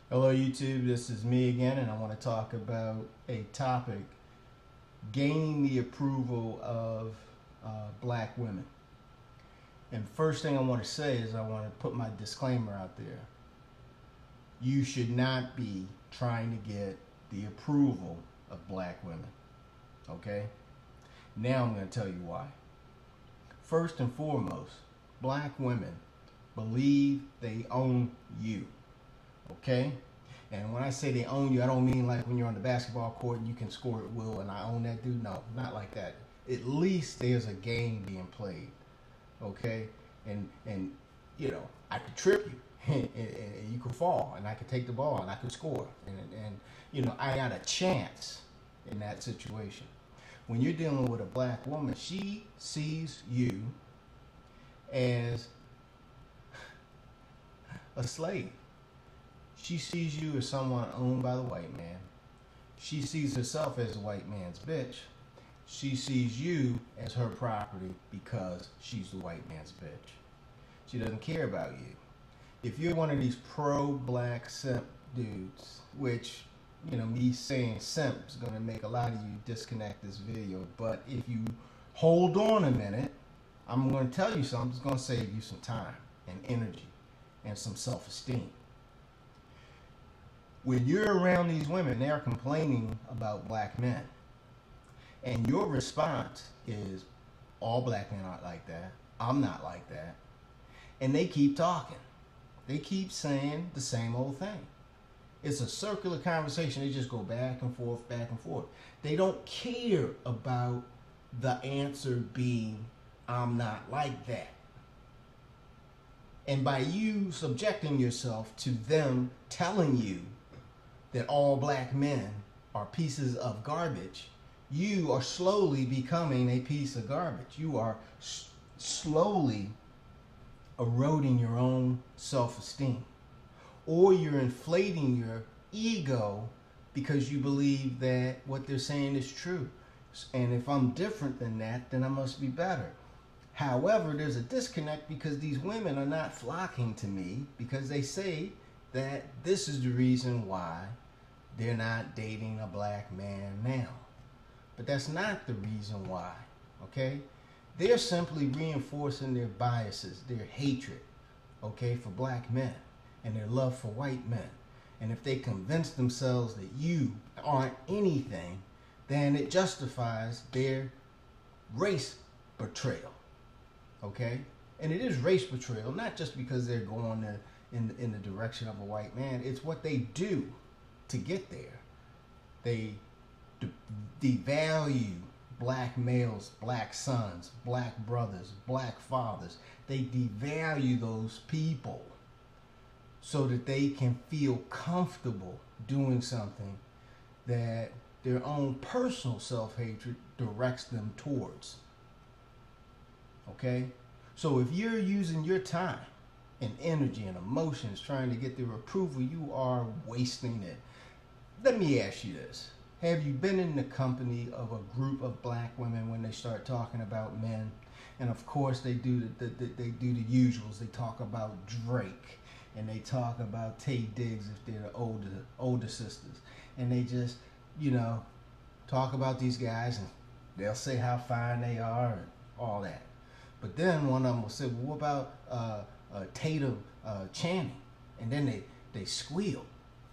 Hello YouTube, this is me again, and I want to talk about a topic: gaining the approval of black women. And first thing I want to say is I want to put my disclaimer out there. You should not be trying to get the approval of black women. Okay? Now I'm going to tell you why. First and foremost, black women believe they own you. Okay? And when I say they own you, I don't mean like when you're on the basketball court and you can score at will and I own that dude. No, not like that. At least there's a game being played. Okay? And you know, I could trip you and you could fall and I could take the ball and I could score. And you know, I got a chance in that situation. When you're dealing with a black woman, she sees you as a slave. She sees you as someone owned by the white man. She sees herself as the white man's bitch. She sees you as her property because she's the white man's bitch. She doesn't care about you. If you're one of these pro-black simp dudes, which, you know, me saying simp is going to make a lot of you disconnect this video, but if you hold on a minute, I'm going to tell you something that's going to save you some time and energy and some self-esteem. When you're around these women, they're complaining about black men. And your response is, all black men aren't like that. I'm not like that. And they keep talking. They keep saying the same old thing. It's a circular conversation. They just go back and forth, back and forth. They don't care about the answer being, I'm not like that. And by you subjecting yourself to them telling you that all black men are pieces of garbage, you are slowly becoming a piece of garbage. You are slowly eroding your own self-esteem. Or you're inflating your ego because you believe that what they're saying is true. And if I'm different than that, then I must be better. However, there's a disconnect because these women are not flocking to me because they say that this is the reason why they're not dating a black man now. But that's not the reason why, okay? They're simply reinforcing their biases, their hatred, okay, for black men and their love for white men. And if they convince themselves that you aren't anything, then it justifies their race betrayal, okay? And it is race betrayal, not just because they're going in the direction of a white man. It's what they do to get there. They devalue black males, black sons, black brothers, black fathers. They devalue those people so that they can feel comfortable doing something that their own personal self-hatred directs them towards. Okay? So if you're using your time and energy and emotions trying to get their approval, you are wasting it. Let me ask you this. Have you been in the company of a group of black women when they start talking about men? And of course they do the usuals. They talk about Drake and they talk about Taye Diggs if they're the older sisters. And they just, you know, talk about these guys and they'll say how fine they are and all that. But then one of them will say, well, what about Tatum Channing? And then they squeal.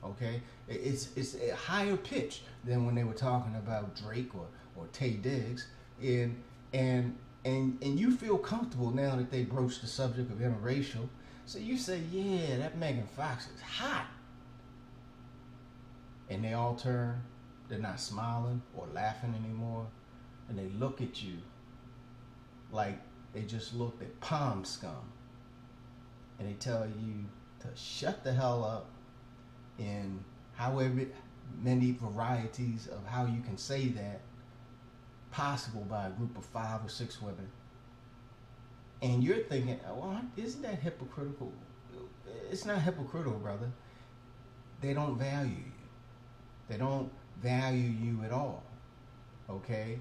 Okay, it's a higher pitch than when they were talking about Drake or Taye Diggs, and you feel comfortable now that they broached the subject of interracial. So you say, yeah, that Megan Fox is hot, and they all turn. They're not smiling or laughing anymore, and they look at you like they just looked at palm scum, and they tell you to shut the hell up. In however many varieties of how you can say that possible by a group of 5 or 6 women, and you're thinking, well, isn't that hypocritical? It's not hypocritical, brother. They don't value you. They don't value you at all, okay?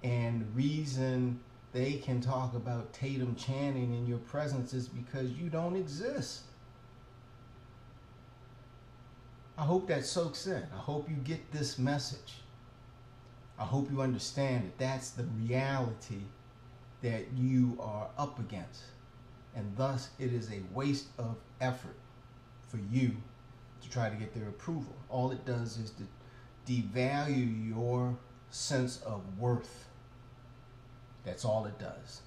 And the reason they can talk about Tatum Channing in your presence is because you don't exist. I hope that soaks in. I hope you get this message. I hope you understand that that's the reality that you are up against. And thus, it is a waste of effort for you to try to get their approval. All it does is to devalue your sense of worth. That's all it does.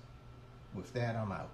With that, I'm out.